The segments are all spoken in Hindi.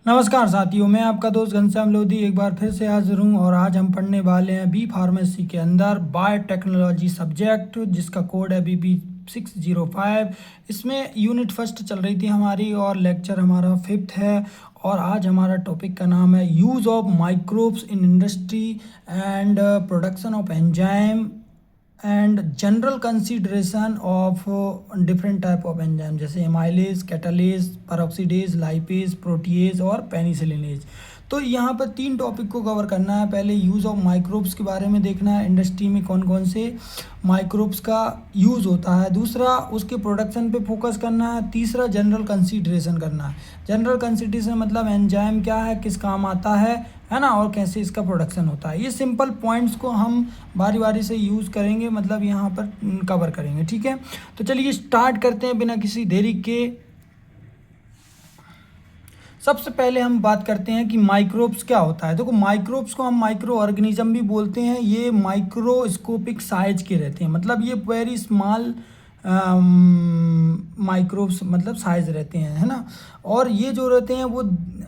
नमस्कार साथियों, मैं आपका दोस्त घनश्याम लोधी एक बार फिर से हाजिर हूँ और आज हम पढ़ने वाले हैं बी फार्मेसी के अंदर बायोटेक्नोलॉजी सब्जेक्ट जिसका कोड है BB605। इसमें यूनिट फर्स्ट चल रही थी हमारी और लेक्चर हमारा फिफ्थ है। और आज हमारा टॉपिक का नाम है use of microbes in industry and production of enzyme and general consideration of different type of enzyme जैसे amylase, catalase, peroxidase, lipase, protease और पेनिसिलिनेज। तो यहाँ पर 3 टॉपिक को कवर करना है। पहले यूज़ ऑफ माइक्रोब्स के बारे में देखना है, इंडस्ट्री में कौन कौन से माइक्रोब्स का यूज़ होता है। दूसरा उसके प्रोडक्शन पे फोकस करना है। तीसरा जनरल कंसिडरेशन करना है। जनरल कंसिडरेशन मतलब एंजाइम क्या है, किस काम आता है ना, और कैसे इसका प्रोडक्शन होता है। ये सिंपल पॉइंट्स को हम बारी बारी से यूज़ करेंगे, मतलब यहाँ पर कवर करेंगे। ठीक है, तो चलिए स्टार्ट करते हैं बिना किसी देरी के। सबसे पहले हम बात करते हैं कि माइक्रोब्स क्या होता है। देखो, माइक्रोब्स को हम माइक्रो ऑर्गेनिज्म भी बोलते हैं। ये माइक्रोस्कोपिक साइज के रहते हैं, मतलब ये वेरी स्मॉल माइक्रोब्स मतलब साइज रहते हैं, है ना। और ये जो रहते हैं वो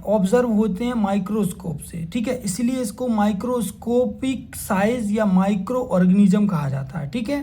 ऑब्जर्व होते हैं माइक्रोस्कोप से। ठीक है, इसलिए इसको माइक्रोस्कोपिक साइज या माइक्रो ऑर्गेनिज्म कहा जाता है। ठीक है,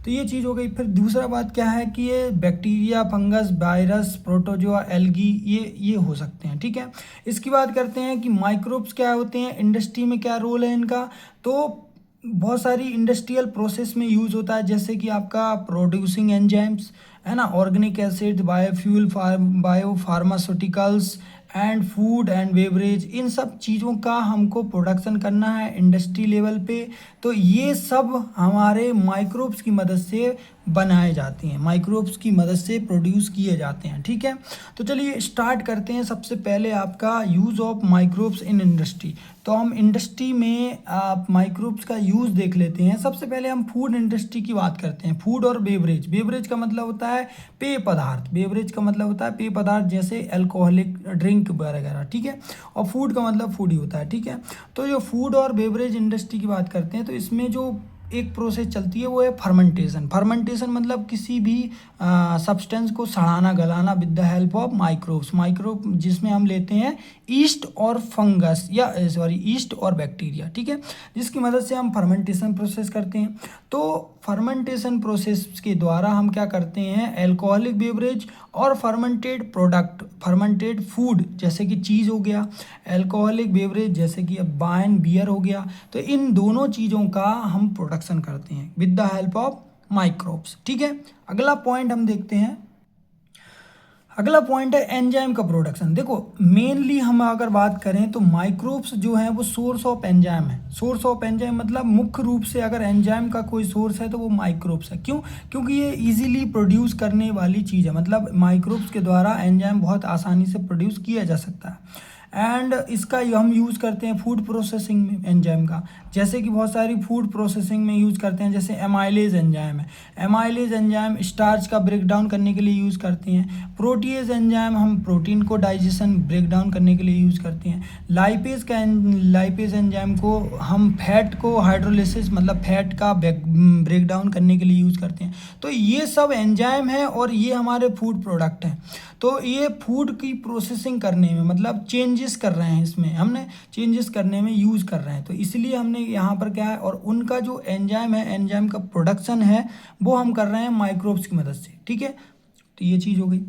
तो ये चीज़ हो गई। फिर दूसरा बात क्या है कि ये bacteria, fungus, virus, protozoa, algae ये हो सकते हैं। ठीक है, इसकी बात करते हैं कि माइक्रोब्स क्या होते हैं, इंडस्ट्री में क्या रोल है इनका। तो बहुत सारी इंडस्ट्रियल प्रोसेस में यूज़ होता है, जैसे कि आपका प्रोड्यूसिंग एंजाइम्स, है ना, organic acid, biofuel, bio pharmaceuticals and food and beverage, इन सब चीज़ों का हमको प्रोडक्शन करना है इंडस्ट्री लेवल पे। तो ये सब हमारे माइक्रोब्स की मदद से बनाए जाते हैं, माइक्रोब्स की मदद से प्रोड्यूस किए जाते हैं। ठीक है, तो चलिए स्टार्ट करते हैं। सबसे पहले आपका use of microbes in industry. तो हम इंडस्ट्री में आप माइक्रोब्स का यूज़ देख लेते हैं। सबसे पहले हम फूड इंडस्ट्री की बात करते हैं। फूड और बेवरेज। बेवरेज का मतलब होता है पेय पदार्थ। बेवरेज का मतलब होता है पेय पदार्थ, जैसे अल्कोहलिक ड्रिंक वगैरह। ठीक है, और फूड का मतलब फूड ही होता है। ठीक है, तो जो फूड और बेवरेज इंडस्ट्री की बात करते हैं तो इसमें जो एक प्रोसेस चलती है वो है फर्मेंटेशन। फर्मेंटेशन मतलब किसी भी सब्सटेंस को सड़ाना, गलाना with the help of microbes. Microbe जिसमें हम लेते हैं ईस्ट और फंगस या ईस्ट और बैक्टीरिया। ठीक है, जिसकी मदद से हम फर्मेंटेशन प्रोसेस करते हैं। तो फर्मेंटेशन प्रोसेस के द्वारा हम क्या करते हैं, अल्कोहलिक बेवरेज और फर्मेंटेड प्रोडक्ट, फर्मेंटेड फूड जैसे कि चीज़ हो गया, अल्कोहलिक बेवरेज जैसे कि अब वाइन, बियर हो गया, तो इन दोनों चीज़ों का हम प्रोडक्शन करते हैं with the help of microbes. ठीक है, अगला पॉइंट हम देखते हैं। अगला पॉइंट है एंजाइम का प्रोडक्शन। देखो, मेनली हम अगर बात करें तो माइक्रोब्स जो हैं वो सोर्स ऑफ एंजाइम है। सोर्स ऑफ एंजाइम मतलब मुख्य रूप से अगर एंजाइम का कोई सोर्स है तो वो माइक्रोब्स है। क्यों? क्योंकि ये इजीली प्रोड्यूस करने वाली चीज़ है, मतलब माइक्रोब्स के द्वारा एंजाइम बहुत आसानी से प्रोड्यूस किया जा सकता है। एंड इसका हम यूज़ करते हैं फूड प्रोसेसिंग में एंजाइम का, जैसे कि बहुत सारी फूड प्रोसेसिंग में यूज़ करते हैं। जैसे एमाइलेज एंजाइम है, एमाइलेज एंजाइम स्टार्च का ब्रेक डाउन करने के लिए यूज़ करते हैं। प्रोटीएज एंजाइम हम प्रोटीन को डाइजेशन ब्रेक डाउन करने के लिए यूज़ करते हैं। लाइपेज एंजाइम को हम फैट को हाइड्रोलिसिस मतलब फैट का ब्रेक डाउन करने के लिए यूज़ करते हैं। तो ये सब एंजाइम है और ये हमारे फूड प्रोडक्ट हैं। तो ये फूड की प्रोसेसिंग करने में मतलब चेंजेस कर रहे हैं, इसमें हमने चेंजेस करने में यूज़ कर रहे हैं। तो इसलिए हमने यहाँ पर क्या है, और उनका जो एंजाइम है, एंजाइम का प्रोडक्शन है वो हम कर रहे हैं माइक्रोब्स की मदद से। ठीक है, तो ये चीज़ हो गई।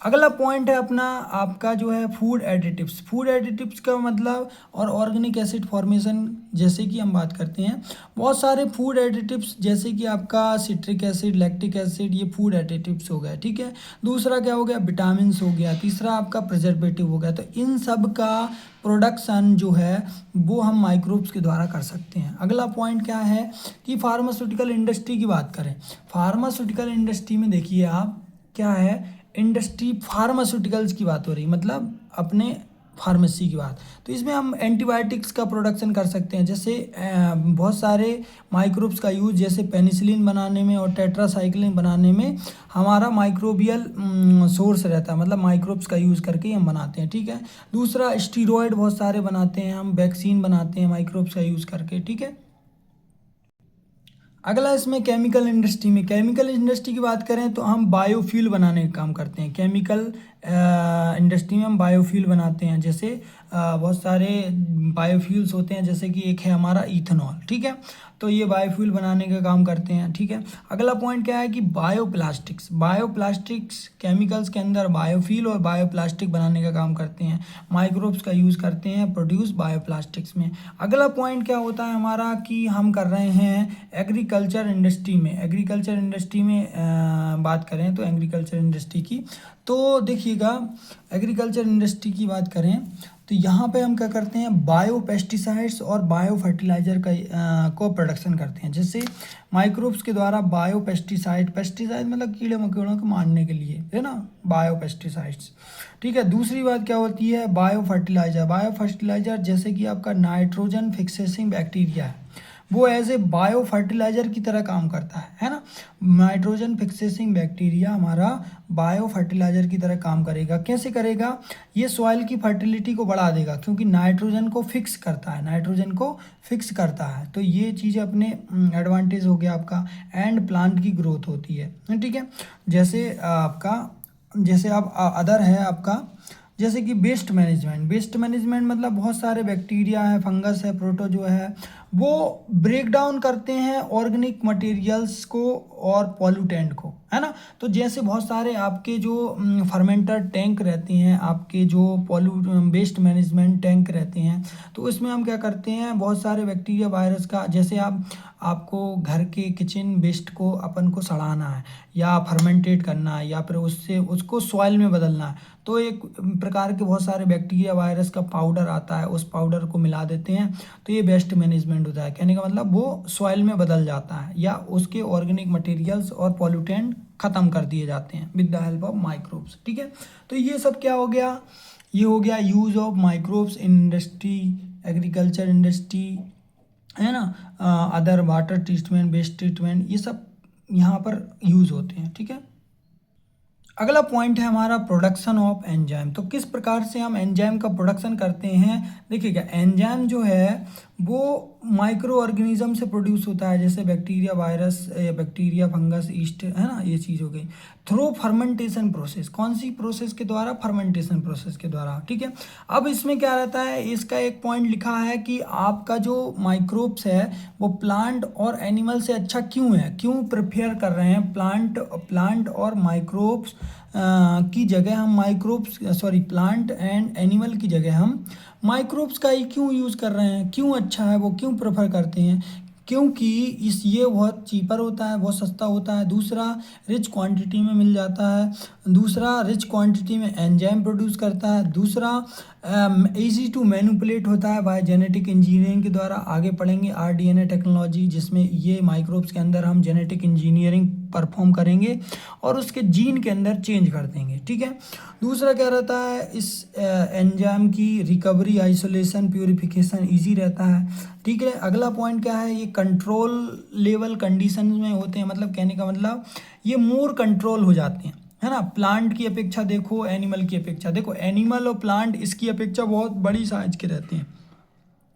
अगला पॉइंट है अपना आपका जो है फूड एडिटिव्स। फूड एडिटिव्स का मतलब और ऑर्गेनिक एसिड फॉर्मेशन, जैसे कि हम बात करते हैं बहुत सारे फूड एडिटिव्स, जैसे कि आपका सिट्रिक एसिड, लैक्टिक एसिड, ये फूड एडिटिव्स हो गए। ठीक है, दूसरा क्या हो गया, विटामिन्स हो गया, तीसरा आपका प्रिजर्वेटिव हो गया। तो इन सब का प्रोडक्शन जो है वो हम माइक्रोब्स के द्वारा कर सकते हैं। अगला पॉइंट क्या है कि फार्मास्यूटिकल इंडस्ट्री की बात करें। फार्मास्यूटिकल इंडस्ट्री में देखिए आप क्या है, इंडस्ट्री फार्मास्यूटिकल्स की बात हो रही, मतलब अपने फार्मेसी की बात। तो इसमें हम एंटीबायोटिक्स का प्रोडक्शन कर सकते हैं, जैसे बहुत सारे माइक्रोब्स का यूज़ जैसे पेनिसिलिन बनाने में और टेट्रासाइक्लिन बनाने में हमारा माइक्रोबियल सोर्स रहता है, मतलब माइक्रोब्स का यूज़ करके हम बनाते हैं। ठीक है, दूसरा स्टीरॉयड बहुत सारे बनाते हैं हम, वैक्सीन बनाते हैं माइक्रोब्स का यूज़ करके। ठीक है, अगला इसमें केमिकल इंडस्ट्री में, केमिकल इंडस्ट्री की बात करें तो हम बायोफ्यूल बनाने का काम करते हैं। केमिकल इंडस्ट्री में हम बायोफ्यूल बनाते हैं, जैसे बहुत सारे बायोफ्यूल्स होते हैं, जैसे कि एक है हमारा इथेनॉल, ठीक है। तो ये बायोफ्यूल बनाने का काम करते हैं, ठीक है। अगला पॉइंट क्या है कि बायोप्लास्टिक्स, बायोप्लास्टिक्स केमिकल्स के अंदर बायोफ्यूल और बायोप्लास्टिक बनाने का काम करते हैं, माइक्रोब्स का यूज़ करते हैं प्रोड्यूस बायोप्लास्टिक्स में। अगला पॉइंट क्या होता है हमारा कि हम कर रहे हैं एग्रीकल्चर इंडस्ट्री में, एग्रीकल्चर इंडस्ट्री में बात करें तो एग्रीकल्चर इंडस्ट्री की, तो देखिएगा एग्रीकल्चर इंडस्ट्री की बात करें तो यहाँ पे हम क्या करते हैं, बायो पेस्टिसाइड्स और बायो फर्टिलाइज़र का को प्रोडक्शन करते हैं, जैसे माइक्रोब्स के द्वारा बायो पेस्टिसाइड, पेस्टिसाइड मतलब कीड़े मकोड़ों को मारने के लिए, है ना, बायो पेस्टिसाइड्स, ठीक है। दूसरी बात क्या होती है, बायो फर्टिलाइज़र, बायो फर्टिलाइज़र जैसे कि आपका नाइट्रोजन फिक्सेसिंग बैक्टीरिया है, वो एज ए बायो फर्टिलाइज़र की तरह काम करता है ना। नाइट्रोजन फिक्सेसिंग बैक्टीरिया हमारा बायो फर्टिलाइज़र की तरह काम करेगा। कैसे करेगा, ये सॉइल की फर्टिलिटी को बढ़ा देगा, क्योंकि नाइट्रोजन को फिक्स करता है, नाइट्रोजन को फिक्स करता है, तो ये चीज़ अपने एडवांटेज हो गया आपका। एंड प्लांट की ग्रोथ होती है, ठीक है। जैसे आपका, जैसे आप अदर है आपका, जैसे कि वेस्ट मैनेजमेंट, वेस्ट मैनेजमेंट मतलब बहुत सारे बैक्टीरिया है, फंगस है, प्रोटोजो है, वो ब्रेक डाउन करते हैं ऑर्गेनिक मटेरियल्स को और पॉल्यूटेंट को, है ना। तो जैसे बहुत सारे आपके जो फर्मेंटर टैंक रहते हैं, आपके जो वेस्ट मैनेजमेंट टैंक रहते हैं, तो इसमें हम क्या करते हैं, बहुत सारे बैक्टीरिया वायरस का, जैसे आपको घर के किचन वेस्ट को अपन को सड़ाना है या फर्मेंटेट करना है या फिर उससे उसको सॉइल में बदलना है, तो एक प्रकार के बहुत सारे बैक्टीरिया वायरस का पाउडर आता है, उस पाउडर को मिला देते हैं, तो ये वेस्ट मैनेजमेंट होता है। कहने का मतलब वो सॉइल में बदल जाता है या उसके ऑर्गेनिक मटेरियल्स और पॉल्यूटेंट ख़त्म कर दिए जाते हैं with the help of microbes, ठीक है। तो ये सब क्या हो गया, ये हो गया use of microbes in industry, agriculture industry, है ना, other water treatment, waste treatment, ये सब यहाँ पर यूज़ होते हैं, ठीक है। अगला पॉइंट है हमारा प्रोडक्शन ऑफ एंजाइम। तो किस प्रकार से हम एंजाइम का प्रोडक्शन करते हैं, देखिएगा एंजाइम जो है वो माइक्रो ऑर्गेनिज्म से प्रोड्यूस होता है, जैसे बैक्टीरिया वायरस या बैक्टीरिया फंगस ईस्ट, है ना, ये चीज़ हो गई थ्रू फर्मेंटेशन प्रोसेस। कौन सी प्रोसेस के द्वारा, फर्मेंटेशन प्रोसेस के द्वारा, ठीक है। अब इसमें क्या रहता है, इसका एक पॉइंट लिखा है कि आपका जो माइक्रोब्स है वो प्लांट और एनिमल से अच्छा क्यों है, क्यों प्रिफेयर कर रहे हैं प्लांट और माइक्रोब्स की जगह हम प्लांट एंड एनिमल की जगह हम माइक्रोब्स का ही क्यों यूज़ कर रहे हैं, क्यों अच्छा है, वो क्यों प्रेफर करते हैं, क्योंकि ये बहुत चीपर होता है, बहुत सस्ता होता है, दूसरा रिच क्वांटिटी में मिल जाता है, दूसरा रिच क्वांटिटी में एंजाइम प्रोड्यूस करता है, दूसरा इजी टू मैनिपुलेट होता है बाय जेनेटिक इंजीनियरिंग के द्वारा। आगे पढ़ेंगे आरडीएनए टेक्नोलॉजी, जिसमें ये माइक्रोब्स के अंदर हम जेनेटिक इंजीनियरिंग परफॉर्म करेंगे और उसके जीन के अंदर चेंज कर देंगे, ठीक है। दूसरा क्या रहता है, इस एंजाइम की रिकवरी, आइसोलेशन, प्यूरिफिकेशन ईजी रहता है, ठीक है। अगला पॉइंट क्या है, ये कंट्रोल लेवल कंडीशन में होते हैं, मतलब कहने का मतलब ये मोर कंट्रोल हो जाते हैं, है ना। प्लांट की अपेक्षा देखो, एनिमल की अपेक्षा देखो, एनिमल और प्लांट इसकी अपेक्षा बहुत बड़ी साइज के रहते हैं,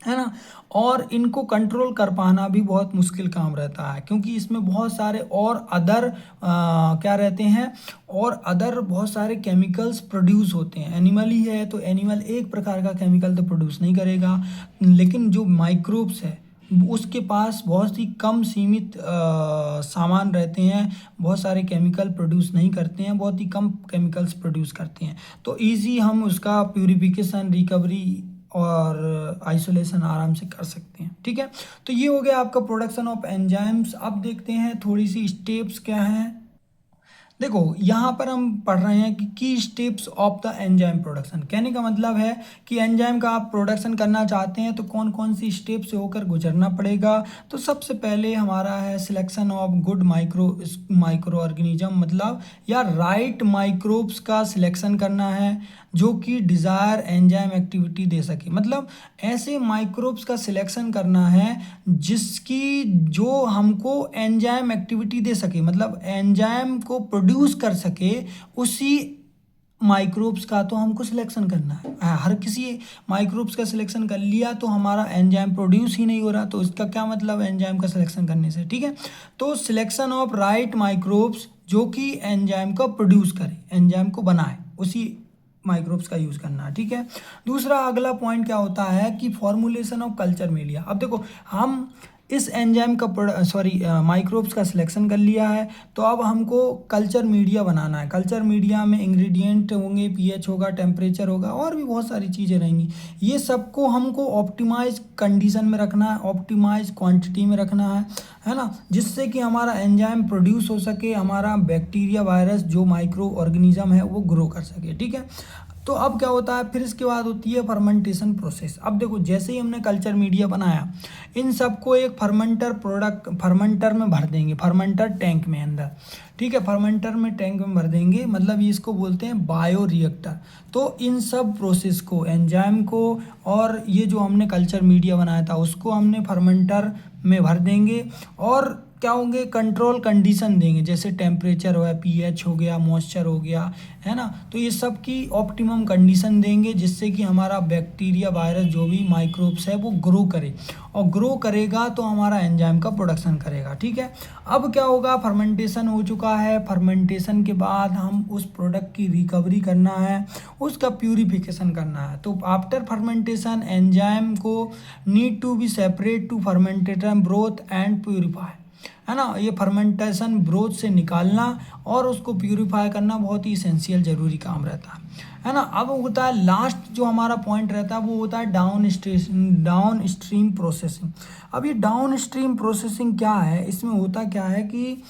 है ना, और इनको कंट्रोल कर पाना भी बहुत मुश्किल काम रहता है, क्योंकि इसमें बहुत सारे और अदर क्या रहते हैं, और अदर बहुत सारे केमिकल्स प्रोड्यूस होते हैं। एनिमल ही है तो एनिमल एक प्रकार का केमिकल तो प्रोड्यूस नहीं करेगा, लेकिन जो माइक्रोब्स है उसके पास बहुत ही कम सीमित सामान रहते हैं, बहुत सारे केमिकल प्रोड्यूस नहीं करते हैं, बहुत ही कम केमिकल्स प्रोड्यूस करते हैं, तो ईजी हम उसका प्यूरिफिकेशन, रिकवरी और आइसोलेशन आराम से कर सकते हैं, ठीक है। तो ये हो गया आपका प्रोडक्शन ऑफ एंजाइम्स। अब देखते हैं थोड़ी सी स्टेप्स क्या हैं। देखो यहाँ पर हम पढ़ रहे हैं कि की steps of the enzyme production. कहने का मतलब है कि एंजाइम का आप प्रोडक्शन करना चाहते हैं तो कौन कौन सी स्टेप से होकर गुजरना पड़ेगा। तो सबसे पहले हमारा है selection of good micro organism, मतलब या राइट माइक्रोब्स का सिलेक्शन करना है जो कि डिज़ायर एंजाइम एक्टिविटी दे सके, मतलब ऐसे माइक्रोब्स का सिलेक्शन करना है जिसकी जो हमको एंजाइम एक्टिविटी दे सके, मतलब एंजाइम को प्रोड्यूस कर सके, उसी माइक्रोब्स का तो हमको सिलेक्शन करना है। हर किसी माइक्रोब्स का सिलेक्शन कर लिया तो हमारा एंजाइम प्रोड्यूस ही नहीं हो रहा, तो इसका क्या मतलब एंजाइम का सिलेक्शन करने से, ठीक है। तो सिलेक्शन ऑफ राइट माइक्रोब्स जो कि एंजाइम को प्रोड्यूस करे, एंजाइम को बनाए, उसी माइक्रोब्स का यूज़ करना है, ठीक है। दूसरा अगला पॉइंट क्या होता है कि फॉर्मुलेशन ऑफ कल्चर मीडिया। अब देखो हम इस एंजाइम का माइक्रोब्स का सिलेक्शन कर लिया है, तो अब हमको कल्चर मीडिया बनाना है। कल्चर मीडिया में इंग्रेडिएंट होंगे, पीएच होगा, टेम्परेचर होगा और भी बहुत सारी चीज़ें रहेंगी। ये सबको हमको ऑप्टिमाइज कंडीशन में रखना है, ऑप्टिमाइज क्वांटिटी में रखना है ना, जिससे कि हमारा एंजाइम प्रोड्यूस हो सके, हमारा बैक्टीरिया वायरस जो माइक्रो ऑर्गेनिज्म है वो ग्रो कर सके, ठीक है। तो अब क्या होता है, फिर इसके बाद होती है फर्मेंटेशन प्रोसेस। अब देखो जैसे ही हमने कल्चर मीडिया बनाया, इन सबको एक फर्मेंटर में भर देंगे, फर्मेंटर टैंक में अंदर, ठीक है। फर्मेंटर में टैंक में भर देंगे, मतलब इसको बोलते हैं बायो रिएक्टर। तो इन सब प्रोसेस को, एंजाइम को और ये जो हमने कल्चर मीडिया बनाया था उसको हमने फर्मेंटर में भर देंगे और क्या होंगे, कंट्रोल कंडीशन देंगे, जैसे टेम्परेचर हो गया, पीएच हो गया, मॉइस्चर हो गया, है ना। तो ये सब की ऑप्टिमम कंडीशन देंगे जिससे कि हमारा बैक्टीरिया वायरस जो भी माइक्रोब्स है वो ग्रो करे, और ग्रो करेगा तो हमारा एंजाइम का प्रोडक्शन करेगा, ठीक है। अब क्या होगा, फर्मेंटेशन हो चुका है, फर्मेंटेशन के बाद हम उस प्रोडक्ट की रिकवरी करना है, उसका प्यूरिफिकेशन करना है। तो आफ्टर फर्मेंटेशन एंजाइम को need to be separate to fermentation broth and purify, है ना। ये फर्मेंटेशन ब्रोथ से निकालना और उसको प्यूरिफाई करना बहुत ही इसेंशियल ज़रूरी काम रहता है ना। अब होता है लास्ट जो हमारा पॉइंट रहता है वो होता है डाउन स्ट्रीम प्रोसेसिंग। अब ये डाउन स्ट्रीम प्रोसेसिंग क्या है, इसमें होता क्या है कि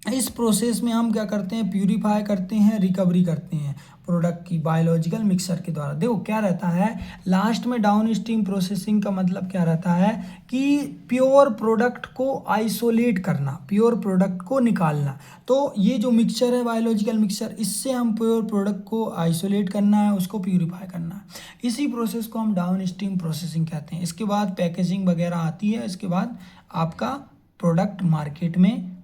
इस प्रोसेस में हम क्या करते हैं, प्यूरिफाई करते हैं, रिकवरी करते हैं प्रोडक्ट की बायोलॉजिकल मिक्सचर के द्वारा। देखो क्या रहता है लास्ट में, डाउन स्ट्रीम प्रोसेसिंग का मतलब क्या रहता है कि प्योर प्रोडक्ट को आइसोलेट करना, प्योर प्रोडक्ट को निकालना। तो ये जो मिक्सचर है बायोलॉजिकल मिक्सचर, इससे हम प्योर प्रोडक्ट को आइसोलेट करना है, उसको प्यूरिफाई करना है। इसी प्रोसेस को हम डाउन स्ट्रीम प्रोसेसिंग कहते हैं। इसके बाद पैकेजिंग वगैरह आती है, इसके बाद आपका प्रोडक्ट मार्केट में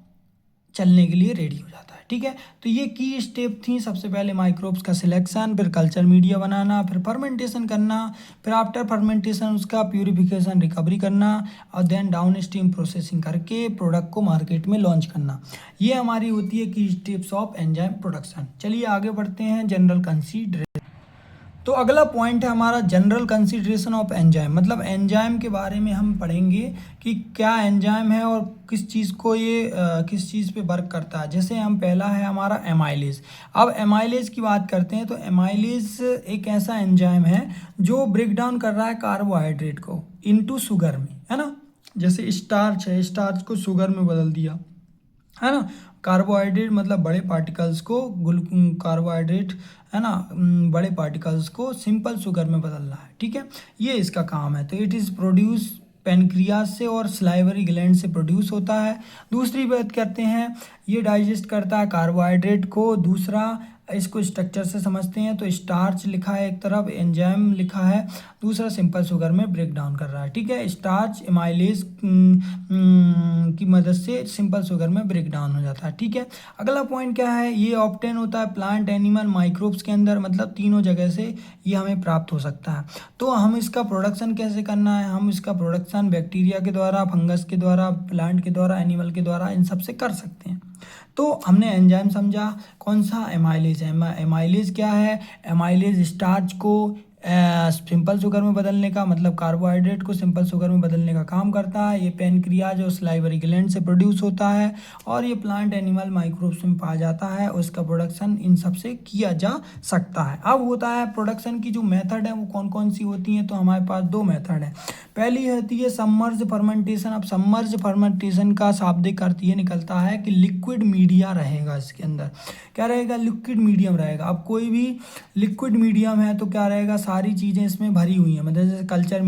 चलने के लिए रेडी हो जाता है, ठीक है। तो ये की स्टेप थी, सबसे पहले माइक्रोब्स का सिलेक्शन, फिर कल्चर मीडिया बनाना, फिर फर्मेंटेशन करना, फिर आफ्टर फर्मेंटेशन उसका प्यूरिफिकेशन, रिकवरी करना, और देन डाउन स्ट्रीम प्रोसेसिंग करके प्रोडक्ट को मार्केट में लॉन्च करना। ये हमारी होती है की स्टेप्स ऑफ एंजाइम प्रोडक्शन। चलिए आगे बढ़ते हैं, जनरल कंसीडरेशन। तो अगला पॉइंट है हमारा जनरल कंसीडरेशन ऑफ एंजाइम, मतलब एंजाइम के बारे में हम पढ़ेंगे कि क्या एंजाइम है और किस चीज़ को ये किस चीज़ पे वर्क करता है। जैसे हम पहला है हमारा एमाइलेज। अब एमाइलेज की बात करते हैं तो एमाइलेज एक ऐसा एंजाइम है जो ब्रेक डाउन कर रहा है कार्बोहाइड्रेट को इनटू शुगर में, है ना। जैसे स्टार्च है, स्टार्च को शुगर में बदल दिया, है ना। कार्बोहाइड्रेट मतलब बड़े पार्टिकल्स को कार्बोहाइड्रेट, है ना, बड़े पार्टिकल्स को सिंपल शुगर में बदलना है, ठीक है। ये इसका काम है। तो इट इज़ प्रोड्यूस पेनक्रियाज से और सलाइवरी ग्लैंड से प्रोड्यूस होता है। दूसरी बात करते हैं, ये डाइजेस्ट करता है कार्बोहाइड्रेट को। दूसरा इसको स्ट्रक्चर से समझते हैं तो स्टार्च लिखा है एक तरफ, एंजाइम लिखा है, दूसरा सिंपल शुगर में ब्रेक डाउन कर रहा है, ठीक है। स्टार्च एमाइलेज की मदद से सिंपल शुगर में ब्रेक डाउन हो जाता है, ठीक है। अगला पॉइंट क्या है, ये ऑब्टेन होता है प्लांट, एनिमल, माइक्रोब्स के अंदर, मतलब तीनों जगह से ये हमें प्राप्त हो सकता है। तो हम इसका प्रोडक्शन कैसे करना है, हम इसका प्रोडक्शन बैक्टीरिया के द्वारा, फंगस के द्वारा, प्लांट के द्वारा, एनिमल के द्वारा, इन सब से कर सकते हैं। तो हमने एंजाइम समझा, कौन सा, एमाइलेज है। एमाइलेज क्या है, एमाइलेज स्टार्च को सिंपल शुगर में बदलने का, मतलब कार्बोहाइड्रेट को सिंपल शुगर में बदलने का काम करता है। ये पेनक्रियाज और सलाइवरी ग्लैंड से प्रोड्यूस होता है और ये प्लांट, एनिमल, माइक्रोब्स में पाया जाता है और इसका प्रोडक्शन इन सब से किया जा सकता है। अब होता है प्रोडक्शन की जो मेथड है वो कौन कौन सी होती हैं, तो हमारे पास दो मेथड है। पहली होती है सबमर्ज फर्मेंटेशन। अब सबमर्ज फर्मेंटेशन का शाब्दिक अर्थ ये निकलता है कि लिक्विड मीडिया रहेगा, इसके अंदर क्या रहेगा, लिक्विड मीडियम रहेगा। अब कोई भी लिक्विड मीडियम है तो क्या रहेगा, सारी चीज़ें इसमें भरी हुई हैं, मतलब जैसे कल्चर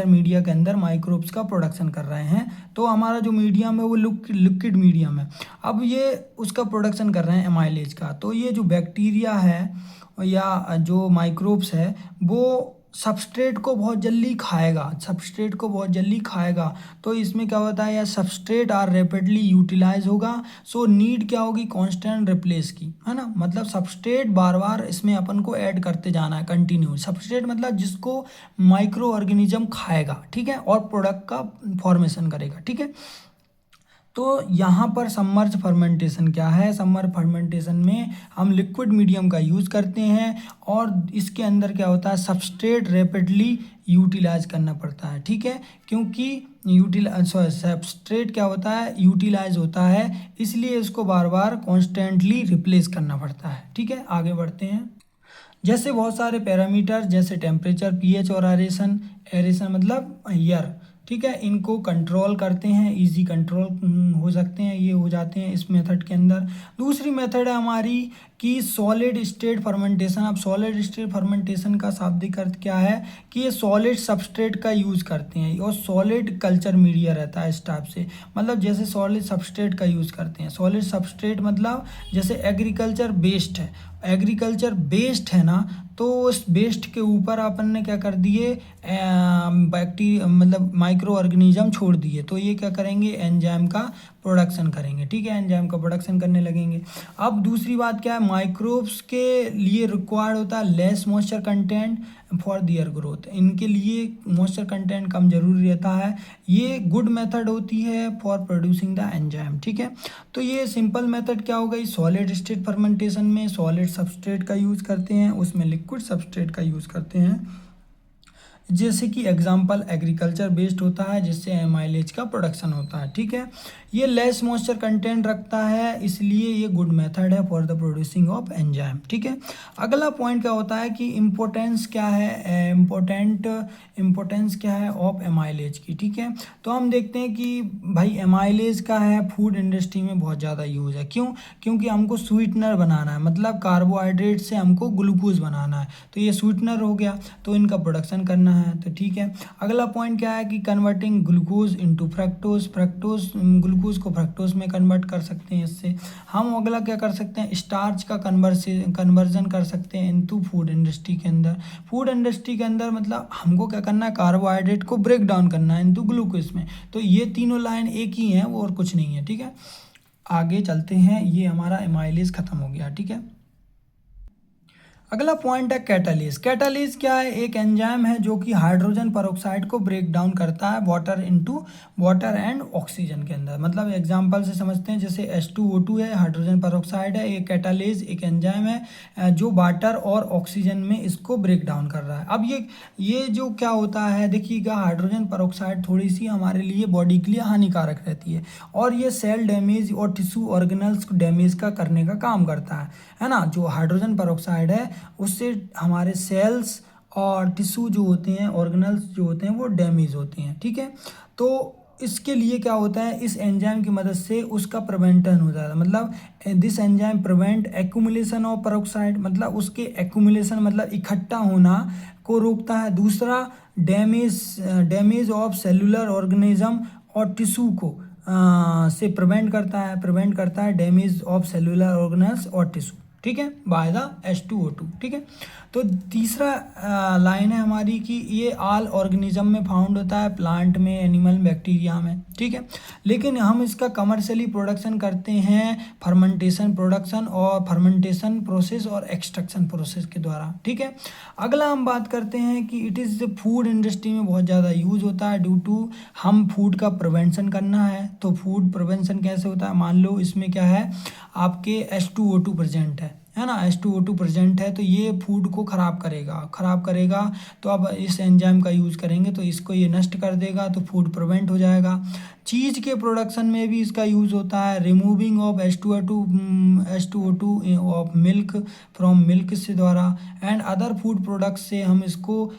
मीडिया के अंदर माइक्रोब्स का प्रोडक्शन कर रहे हैं, तो हमारा जो मीडियम है वो लिक्विड मीडियम है। अब ये उसका प्रोडक्शन कर रहे हैं एमाइलेज का। तो ये जो बैक्टीरिया है या जो माइक्रोब्स है वो सबस्ट्रेट को बहुत जल्दी खाएगा, तो इसमें क्या होता है, या सबस्ट्रेट आर रैपिडली यूटिलाइज होगा, सो नीड क्या होगी, कांस्टेंट रिप्लेस की, है ना। मतलब सबस्ट्रेट बार बार इसमें अपन को ऐड करते जाना है कंटिन्यू। सबस्ट्रेट मतलब जिसको माइक्रो ऑर्गेनिज्म खाएगा, ठीक है, और प्रोडक्ट का फॉर्मेशन करेगा, ठीक है। तो यहाँ पर सबमर्ज फर्मेंटेशन क्या है? सबमर्ज फर्मेंटेशन में हम लिक्विड मीडियम का यूज़ करते हैं और इसके अंदर क्या होता है, सबस्ट्रेट रैपिडली यूटिलाइज करना पड़ता है, ठीक है, क्योंकि सबस्ट्रेट क्या होता है, यूटिलाइज होता है, इसलिए इसको बार बार कॉन्स्टेंटली रिप्लेस करना पड़ता है, ठीक है। आगे बढ़ते हैं। जैसे बहुत सारे पैरामीटर जैसे टेम्परेचर, पीएच और एरेशन, एरेशन मतलब ईयर, ठीक है, इनको कंट्रोल करते हैं, इजी कंट्रोल हो सकते हैं, ये हो जाते हैं इस मेथड के अंदर। दूसरी मेथड है हमारी कि सॉलिड स्टेट फर्मेंटेशन। अब सॉलिड स्टेट फर्मेंटेशन का शाब्दिक अर्थ क्या है कि ये सॉलिड सबस्ट्रेट का यूज़ करते हैं और सॉलिड कल्चर मीडिया रहता है इस टाइप से, मतलब जैसे सॉलिड सबस्ट्रेट का यूज़ करते हैं। सॉलिड सबस्ट्रेट मतलब जैसे एग्रीकल्चर बेस्ड है, एग्रीकल्चर बेस्ड है ना, तो उस बेस्ड के ऊपर अपन ने क्या कर दिए, बैक्टीरिया मतलब माइक्रो ऑर्गेनिज्म छोड़ दिए, तो ये क्या करेंगे, एंजाइम का प्रोडक्शन करेंगे, ठीक है, एंजाइम का प्रोडक्शन करने लगेंगे। अब दूसरी बात क्या है, माइक्रोब्स के लिए रिक्वायर्ड होता है less moisture content for their growth, इनके लिए मॉइस्चर कंटेंट कम जरूरी रहता है। ये गुड मेथड होती है फॉर प्रोड्यूसिंग द एंजाइम, ठीक है। तो ये सिंपल मेथड क्या हो गई, सॉलिड स्टेट फर्मेंटेशन में सॉलिड सबस्ट्रेट का यूज़ करते हैं, उसमें लिक्विड सबस्ट्रेट का यूज़ करते हैं। जैसे कि एग्जांपल एग्रीकल्चर बेस्ड होता है जिससे एमाइलेज का प्रोडक्शन होता है, ठीक है। ये लेस मॉइस्चर कंटेंट रखता है, इसलिए ये गुड मेथड है for the producing of enzyme, ठीक है। अगला पॉइंट क्या होता है कि इम्पोर्टेंस क्या है, इम्पोर्टेंस क्या है ऑफ एमाइलेज की, ठीक है। तो हम देखते हैं कि भाई एमाइलेज का है फूड इंडस्ट्री में बहुत ज़्यादा यूज़ है, क्यों, क्योंकि हमको स्वीटनर बनाना है, मतलब कार्बोहाइड्रेट से हमको ग्लूकोज बनाना है, तो ये स्वीटनर हो गया, तो इनका प्रोडक्शन करना है, तो ठीक है। अगला पॉइंट क्या है कि converting glucose into fructose, glucose को फ्रक्टोज में कन्वर्ट कर सकते हैं इससे। हम अगला क्या कर सकते हैं, स्टार्च का कन्वर्जन कर सकते हैं इनटू फूड इंडस्ट्री के अंदर। फूड इंडस्ट्री के अंदर मतलब हमको क्या करना है, कार्बोहाइड्रेट को ब्रेक डाउन करना है इनटू ग्लूकोज में, तो ये तीनों लाइन एक ही हैं, वो और कुछ नहीं है, ठीक है। आगे चलते हैं, ये हमारा एमाइलेज खत्म हो गया, ठीक है। अगला पॉइंट है कैटालिस। कैटालिस क्या है, एक एंजाइम है जो कि हाइड्रोजन पेरोक्साइड को ब्रेक डाउन करता है water into water and oxygen के अंदर। मतलब एग्जांपल से समझते हैं, जैसे H2O2 है, हाइड्रोजन पेरोक्साइड है, ये कैटालिस एक एंजाइम है जो वाटर और ऑक्सीजन में इसको ब्रेक डाउन कर रहा है। अब ये जो क्या होता है, देखिएगा, हाइड्रोजन पेरोक्साइड थोड़ी सी हमारे लिए बॉडी के लिए हानिकारक रहती है और ये सेल डैमेज और टिश्यू ऑर्गेनल्स को डैमेज का करने का काम करता है ना। जो हाइड्रोजन पेरोक्साइड है उससे हमारे सेल्स और टिश्यू जो होते हैं, ऑर्गेनल्स जो होते हैं, वो डैमेज होते हैं, ठीक है। तो इसके लिए क्या होता है, इस एंजाइम की मदद से उसका प्रिवेंशन हो जाता है, मतलब this enzyme prevent accumulation of peroxide, मतलब उसके एक्यूमुलेशन मतलब इकट्ठा होना को रोकता है। दूसरा, डैमेज ऑफ सेलुलर ऑर्गेनिज्म और टिश्यू को से प्रिवेंट करता है डैमेज ऑफ सेलुलर ऑर्गेनल्स और टिश्यू, ठीक है, बाय द H2O2, ठीक है। तो तीसरा लाइन है हमारी कि ये ऑल ऑर्गेनिज्म में फाउंड होता है, प्लांट में, एनिमल, बैक्टीरिया में, ठीक है। लेकिन हम इसका कमर्शियली प्रोडक्शन करते हैं फर्मेंटेशन प्रोसेस और एक्सट्रैक्शन प्रोसेस के द्वारा, ठीक है। अगला हम बात करते हैं कि इट इज़ फूड इंडस्ट्री में बहुत ज़्यादा यूज़ होता है ड्यू टू हम फूड का प्रिवेंशन करना है। तो फूड प्रिवेंशन कैसे होता है, मान लो इसमें क्या है, आपके H2O2 प्रेजेंट है ना, H2O2 प्रेजेंट है, तो ये फूड को ख़राब करेगा, तो अब इस एंजाइम का यूज़ करेंगे तो इसको ये नष्ट कर देगा, तो फूड प्रिवेंट हो जाएगा। चीज़ के प्रोडक्शन में भी इसका यूज़ होता है, removing of H2O2 of milk from milk से द्वारा एंड अदर फूड प्रोडक्ट्स से हम इसको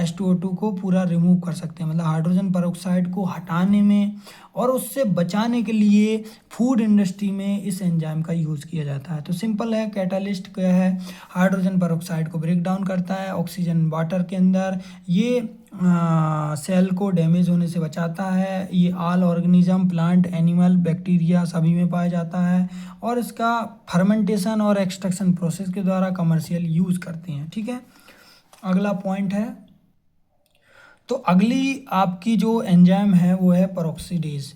H2O2 को पूरा रिमूव कर सकते हैं, मतलब हाइड्रोजन पेरोक्साइड को हटाने में और उससे बचाने के लिए फूड इंडस्ट्री में इस एंजाइम का यूज़ किया जाता है। तो सिंपल है, कैटालिस्ट क्या है, हाइड्रोजन पेरोक्साइड को ब्रेक डाउन करता है ऑक्सीजन वाटर के अंदर, ये सेल को डैमेज होने से बचाता है, ये all organism, plant, animal, bacteria सभी में पाया जाता है और इसका फर्मेंटेशन और एक्सट्रैक्शन प्रोसेस के द्वारा कमर्शियल यूज़ करते हैं, ठीक है। अगला पॉइंट है, तो अगली आपकी जो एंजाइम है वो है पेरोक्सीडेज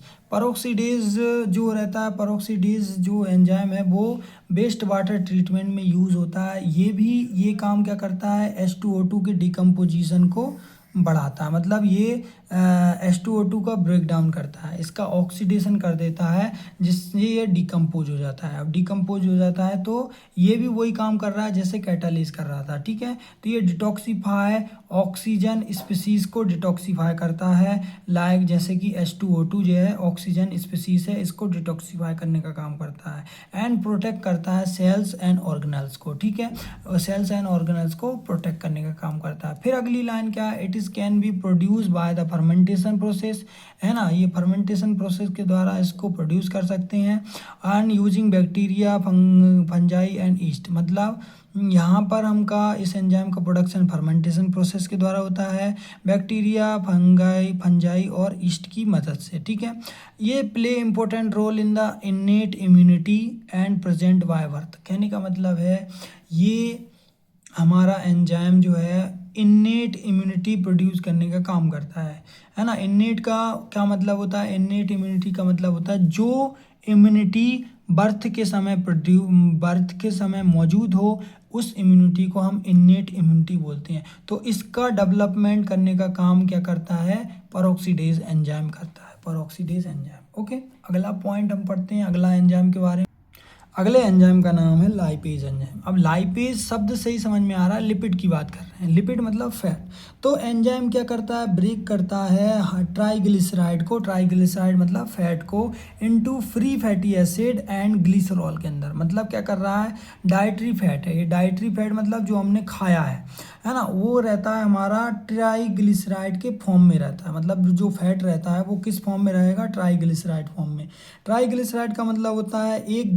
जो रहता है, पेरोक्सीडेज जो एंजाइम है वो वेस्ट वाटर ट्रीटमेंट में यूज़ होता है। ये काम क्या करता है, H2O2 के डिकम्पोजिशन को बढ़ाता है, मतलब ये H2O2 का ब्रेक डाउन करता है, इसका ऑक्सीडेशन कर देता है, जिससे ये डिकम्पोज हो जाता है। अब डिकम्पोज हो जाता है तो ये भी वही काम कर रहा है जैसे कैटालिस कर रहा था, ठीक है। तो ये डिटॉक्सीफाई ऑक्सीजन स्पीसीज को डिटॉक्सीफाई करता है, लाइक जैसे कि H2O2 जो है ऑक्सीजन स्पीसीज है, इसको डिटॉक्सीफाई करने का काम करता है। एंड प्रोटेक्ट करता है सेल्स एंड ऑर्गेनल्स को, ठीक है, सेल्स एंड ऑर्गेनल्स को प्रोटेक्ट करने का काम करता है। फिर अगली लाइन क्या है, it is can be produce by the fermentation process, है ना, ये फर्मेंटेशन प्रोसेस के द्वारा इसको प्रोड्यूस कर सकते हैं। And using bacteria fungi and east, मतलब यहाँ पर हमका इस एंजाइम का प्रोडक्शन फर्मेंटेशन प्रोसेस के द्वारा होता है, बैक्टीरिया फंजाई और ईस्ट की मदद से, ठीक है। ये play important role in the innate immunity and present by birth. कहने का मतलब है ये हमारा एंजाइम जो है इन्नेट इम्यूनिटी प्रोड्यूस करने का काम करता है ना। इन्नेट का क्या मतलब होता है, इन्नेट इम्यूनिटी का मतलब होता है जो इम्यूनिटी बर्थ के समय मौजूद हो, उस इम्यूनिटी को हम इन्नेट इम्यूनिटी बोलते हैं। तो इसका डेवलपमेंट करने का काम क्या करता है, पेरोक्सीडेज एंजाइम करता है, पेरोक्सीडेज एंजाइम। ओके, अगला पॉइंट हम पढ़ते हैं अगला एंजाइम के बारे में। अगले एंजाइम का नाम है लाइपेज एंजाइम। अब लाइपेज शब्द से ही समझ में आ रहा है लिपिड की बात कर रहे हैं, लिपिड मतलब फैट। तो एंजाइम क्या करता है, ब्रेक करता है ट्राइग्लिसराइड को, ट्राइग्लिसराइड मतलब फैट को, into free fatty acid and glycerol के अंदर। मतलब क्या कर रहा है, डाइटरी फैट है ये, डाइटरी फैट मतलब जो हमने खाया है ना, वो रहता है हमारा ट्राइग्लिसराइड के फॉर्म में रहता है। मतलब जो फैट रहता है वो किस फॉर्म में रहेगा, ट्राइग्लिसराइड फॉर्म में। ट्राइग्लिसराइड का मतलब होता है एक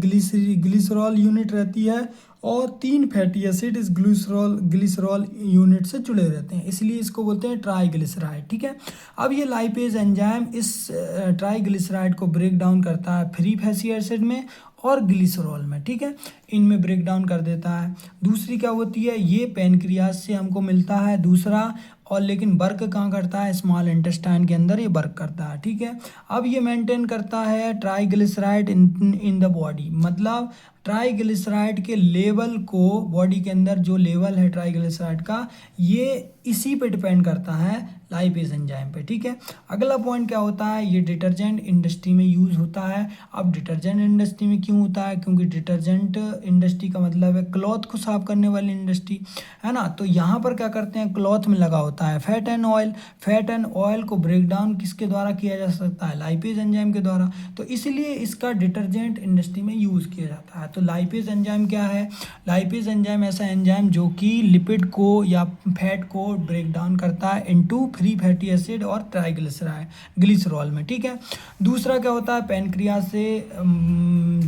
ग्लिसरॉल यूनिट रहती है और 3 फैटी एसिड इस ग्लिसरॉल यूनिट से जुड़े रहते हैं, इसलिए इसको बोलते हैं ट्राइग्लिसराइड, ठीक है। अब ये लाइपेज एंजाइम इस ट्राइग्लिसराइड को ब्रेक डाउन करता है फ्री फैटी एसिड में और ग्लिसरॉल में, ठीक है, इनमें ब्रेक डाउन कर देता है। दूसरी क्या होती है, ये पैनक्रियाज से हमको मिलता है दूसरा, और लेकिन वर्क कहाँ करता है, स्मॉल इंटेस्टाइन के अंदर ये वर्क करता है, ठीक है। अब ये मेंटेन करता है ट्राइग्लिसराइड इन द बॉडी, मतलब ट्राइग्लिसराइड के लेवल को, बॉडी के अंदर जो लेवल है ट्राइग्लिसराइड का, ये इसी पे डिपेंड करता है लाइपेज एंजाइम पे, ठीक है। अगला पॉइंट क्या होता है, ये डिटर्जेंट इंडस्ट्री में यूज़ होता है। अब डिटर्जेंट इंडस्ट्री में क्यों होता है, क्योंकि डिटर्जेंट इंडस्ट्री का मतलब है क्लॉथ को साफ करने वाली इंडस्ट्री, है ना। तो यहाँ पर क्या करते हैं, क्लॉथ में लगा होता है fat and oil, fat and oil को ब्रेक डाउन किसके द्वारा किया जा सकता है, लाइपेज एंजाइम के द्वारा। तो इसलिए इसका डिटर्जेंट इंडस्ट्री में यूज़ किया जाता है। तो लाइपेज एंजाइम क्या है, लाइपेज एंजाइम ऐसा एंजाइम जो कि लिपिड को या फैट को ब्रेक डाउन करता है इनटू फ्री फैटी एसिड और ट्राइग्लिसराइड ग्लिसरॉल में, ठीक है। दूसरा क्या होता है, पैनक्रियाज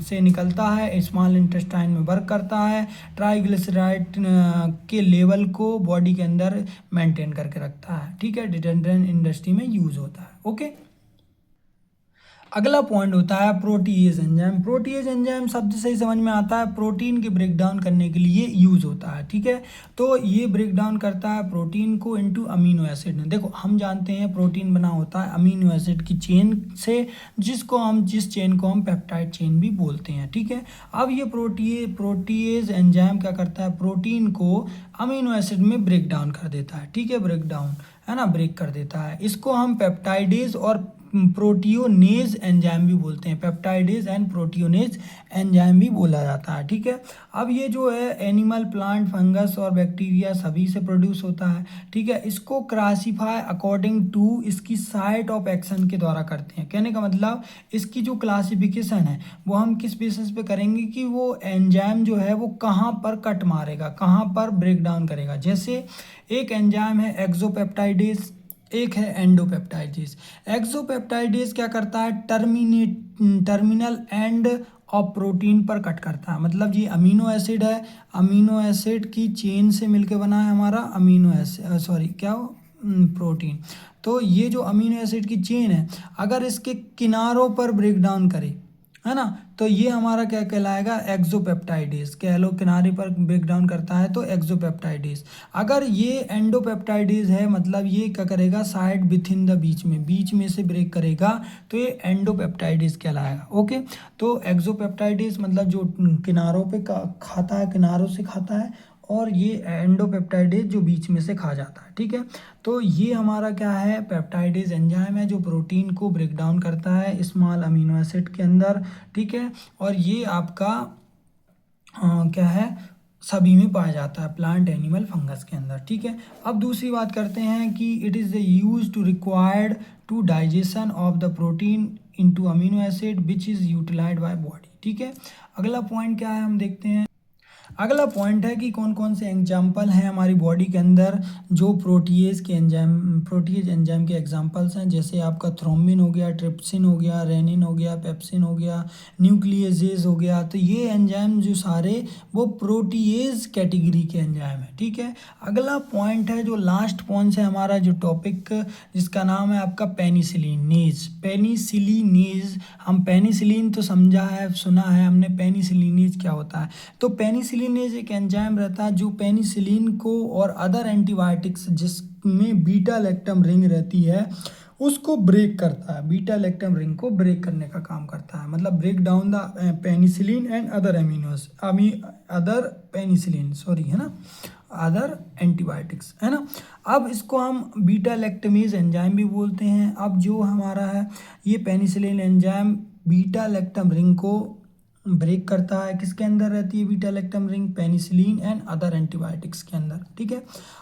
से निकलता है, स्मॉल इंटेस्टाइन में वर्क करता है, ट्राइग्लिसराइड के लेवल को बॉडी के अंदर मेंटेन करके रखता है, ठीक है। डिटर्जेंट इंडस्ट्री में यूज़ होता है, ओके। अगला पॉइंट होता है प्रोटीएज एंजाइम। प्रोटीएज एंजाइम शब्द से ही समझ में आता है प्रोटीन के ब्रेक डाउन करने के लिए यूज़ होता है, ठीक है। तो ये ब्रेक डाउन करता है प्रोटीन को इनटू अमीनो एसिड में। देखो हम जानते हैं प्रोटीन बना होता है अमीनो एसिड की चेन से, जिस चेन को हम पेप्टाइड चेन भी बोलते हैं, ठीक है। अब ये प्रोटीएज एंजाइम क्या करता है, प्रोटीन को अमीनो एसिड में ब्रेक डाउन कर देता है, ठीक है, ब्रेक डाउन, है ना, ब्रेक कर देता है। इसको हम पेप्टाइडेज और प्रोटियोनेज एंजाइम भी बोलते हैं, पेप्टाइडेज एंड प्रोटियोनेज एंजाइम भी बोला जाता है, ठीक है। अब ये जो है एनिमल, प्लांट, फंगस और बैक्टीरिया सभी से प्रोड्यूस होता है, ठीक है। इसको क्लासीफाई अकॉर्डिंग टू इसकी साइट ऑफ एक्शन के द्वारा करते हैं। कहने का मतलब इसकी जो क्लासिफिकेशन है वो हम किस बेसिस पे करेंगे कि वो एंजाइम जो है वो कहाँ पर कट मारेगा, कहाँ पर ब्रेक डाउन करेगा। जैसे एक एंजाइम है एक्सोपेप्टाइडेज, एक है एंडोपेप्टाइडेज। एक्सोपेप्टाइडेज क्या करता है, टर्मिनल एंड ऑफ प्रोटीन पर कट करता है। मतलब ये अमीनो एसिड है, अमीनो एसिड की चेन से मिलके बना है हमारा अमीनो एसिड, प्रोटीन। तो ये जो अमीनो एसिड की चेन है अगर इसके किनारों पर ब्रेक डाउन करे, है ना, तो ये हमारा क्या कहलाएगा, एक्सोपेप्टाइडेज। कह लो किनारे पर ब्रेक डाउन करता है तो एक्सोपेप्टाइडेज। अगर ये एंडोपेप्टाइडेज है मतलब ये क्या करेगा, side with in the beach में से ब्रेक करेगा तो ये एंडोपेप्टाइडेज कहलाएगा, ओके। तो एक्सोपेप्टाइडेज मतलब जो किनारों पे खाता है, किनारों से खाता है, और ये एंडोपेप्टाइडेज जो बीच में से खा जाता है, ठीक है। तो ये हमारा क्या है, पेप्टाइडेज एंजाइम है जो प्रोटीन को ब्रेक डाउन करता है स्मॉल अमीनो एसिड के अंदर, ठीक है। और ये आपका क्या है, सभी में पाया जाता है, प्लांट, एनिमल, फंगस के अंदर, ठीक है। अब दूसरी बात करते हैं कि it is use to required to digestion of the protein into amino acid which is utilized by body, ठीक है। अगला पॉइंट क्या है हम देखते हैं। अगला पॉइंट है कि कौन कौन से एग्जाम्पल हैं हमारी बॉडी के अंदर जो प्रोटीएज एंजाइम के एग्जाम्पल्स हैं, जैसे आपका थ्रोम्बिन हो गया, ट्रिप्सिन हो गया, रेनिन हो गया, पेप्सिन हो गया, न्यूक्लियेजेज हो गया। तो ये एंजाइम जो सारे वो प्रोटीएज कैटेगरी के एंजाइम है, ठीक है। अगला पॉइंट है जो लास्ट पॉइंट है हमारा जो टॉपिक, जिसका नाम है आपका पेनिसिलिनेज। पेनिसिलिनेज, हम पेनिसिलिन तो समझा है, सुना है हमने, पेनिसिलिनेज क्या होता है। तो पेनिसिलिनेज एक एंजाइम रहता है जो पेनिसिलिन को और अदर एंटीबायोटिक्स जिसमें बीटा लैक्टम रिंग रहती है उसको ब्रेक करता है, बीटा लैक्टम रिंग को ब्रेक करने का काम करता है, मतलब break down the penicillin and other other penicillin, sorry, है ना, अदर एंटीबायोटिक्स, है ना। अब इसको हम बीटा लैक्टमेज एंजाइम भी बोलते हैं। अब जो हमारा है ये penicillin enzyme beta lactam ring को ब्रेक करता है, किसके अंदर रहती है beta lactam ring, penicillin and other antibiotics के अंदर, ठीक है।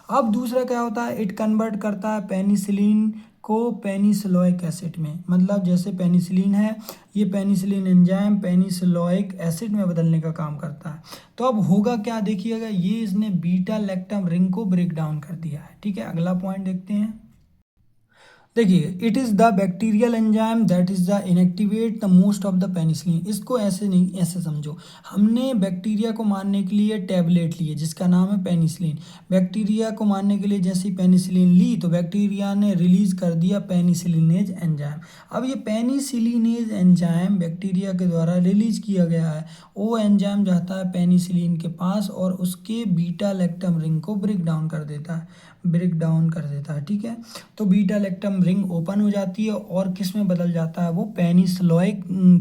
अब दूसरा क्या होता है, इट कन्वर्ट करता है पेनिसिलिन को पेनिसिलोइक एसिड में, मतलब जैसे पेनिसिलिन है ये पेनिसिलिन एंजाइम पेनिसिलोइक एसिड में बदलने का काम करता है। तो अब होगा क्या, देखिएगा, ये इसने बीटा लैक्टम रिंग को ब्रेक डाउन कर दिया है, ठीक है। अगला पॉइंट देखते हैं। देखिए, it is the bacterial enzyme that is the inactivate the most of the penicillin. इसको ऐसे नहीं, ऐसे समझो, हमने बैक्टीरिया को मारने के लिए टैबलेट लिए जिसका नाम है पेनिसिलिन। बैक्टीरिया को मारने के लिए जैसे पेनिसिलिन ली तो बैक्टीरिया ने रिलीज कर दिया पेनिसिलिनेज एंजाइम। अब ये पेनिसिलिनेज एंजाइम बैक्टीरिया के द्वारा रिलीज किया गया है, वो एंजाइम जाता है पेनिसिलिन के पास और उसके बीटा लैक्टम रिंग को ब्रेक डाउन कर देता है, ठीक है। तो बीटा लैक्टम रिंग ओपन हो जाती है और किस में बदल जाता है, वो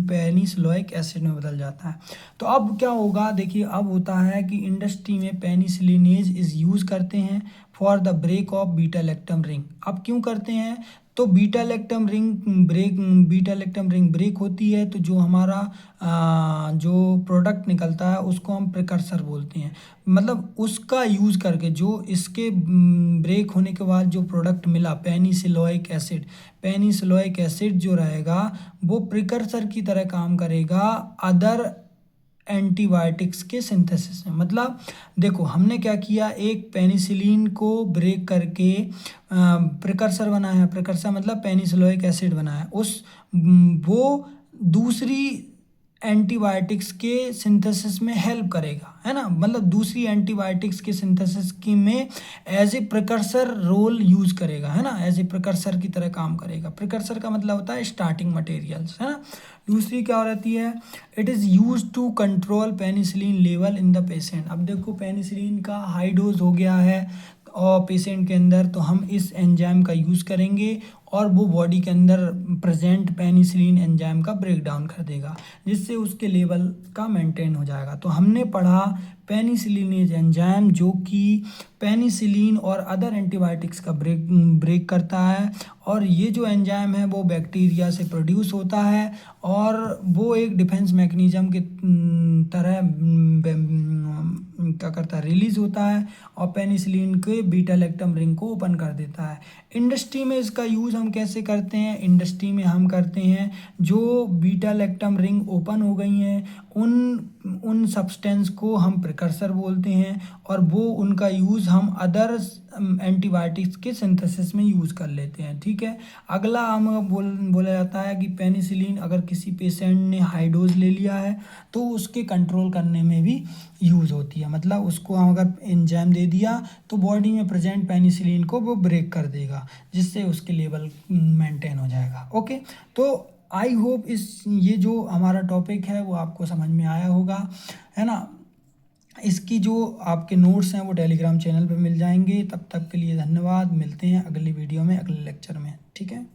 पेनिसिलोइक एसिड में बदल जाता है। तो अब क्या होगा, देखिए, अब होता है कि इंडस्ट्री में पेनिसिलिनेज इज़ यूज़ करते हैं for the break of beta lactam ring. अब क्यों करते हैं, तो बीटा लैक्टम रिंग ब्रेक होती है तो जो हमारा जो प्रोडक्ट निकलता है उसको हम प्रिकर्सर बोलते हैं, मतलब उसका यूज़ करके जो इसके ब्रेक होने के बाद जो प्रोडक्ट मिला पेनिसिलोइक एसिड जो रहेगा वो प्रिकर्सर की तरह काम करेगा अदर एंटीबायोटिक्स के सिंथेसिस में। मतलब देखो, हमने क्या किया, एक पेनिसिलिन को ब्रेक करके प्रिकर्सर बनाया, प्रिकर्सर मतलब पेनिसिलोइक एसिड बनाया, वो दूसरी एंटीबायोटिक्स के सिंथेसिस में हेल्प करेगा, है ना, मतलब दूसरी एंटीबायोटिक्स के सिंथेसिस की में as a precursor role use करेगा, है ना, एज ए प्रिकर्सर की तरह काम करेगा। प्रिकर्सर का मतलब होता है स्टार्टिंग मटेरियल्स, है ना। दूसरी क्या रहती है, it is use to control penicillin level in the patient. अब देखो, पेनिसिलिन का हाई डोज हो गया है और पेशेंट के अंदर, तो हम इस एंजाइम का यूज़ करेंगे और वो बॉडी के अंदर प्रेजेंट पेनिसिलिन एंजाइम का ब्रेक डाउन कर देगा जिससे उसके लेवल का मेंटेन हो जाएगा। तो हमने पढ़ा पेनिसिलिनेज एंजाइम जो कि पेनिसिलिन और अदर एंटीबायोटिक्स का ब्रेक करता है, और ये जो एंजाइम है वो बैक्टीरिया से प्रोड्यूस होता है और वो एक डिफेंस मैकेनिज्म के तरह क्या करता है, रिलीज होता है और पेनिसिलिन के बीटा लैक्टम रिंग को ओपन कर देता है। इंडस्ट्री में इसका यूज़ हम कैसे करते हैं, इंडस्ट्री में हम करते हैं जो बीटा लैक्टम रिंग ओपन हो गई हैं उन सब्सटेंस को हम प्रिकर्सर बोलते हैं और वो उनका यूज़ हम अदर एंटीबायोटिक्स के सिंथेसिस में यूज़ कर लेते हैं, ठीक है। अगला हम बोला जाता है कि पेनिसिलिन अगर किसी पेशेंट ने हाई डोज ले लिया है तो उसके कंट्रोल करने में भी यूज़ होती है, मतलब उसको हम अगर एंजाइम दे दिया तो बॉडी में प्रेजेंट पेनिसिलिन को वो ब्रेक कर देगा जिससे उसके लेवल मेंटेन हो जाएगा। ओके, तो आई होप ये जो हमारा टॉपिक है वो आपको समझ में आया होगा, है ना। इसकी जो आपके नोट्स हैं वो टेलीग्राम चैनल पे मिल जाएंगे। तब तक के लिए धन्यवाद, मिलते हैं अगली वीडियो में, अगले लेक्चर में, ठीक है।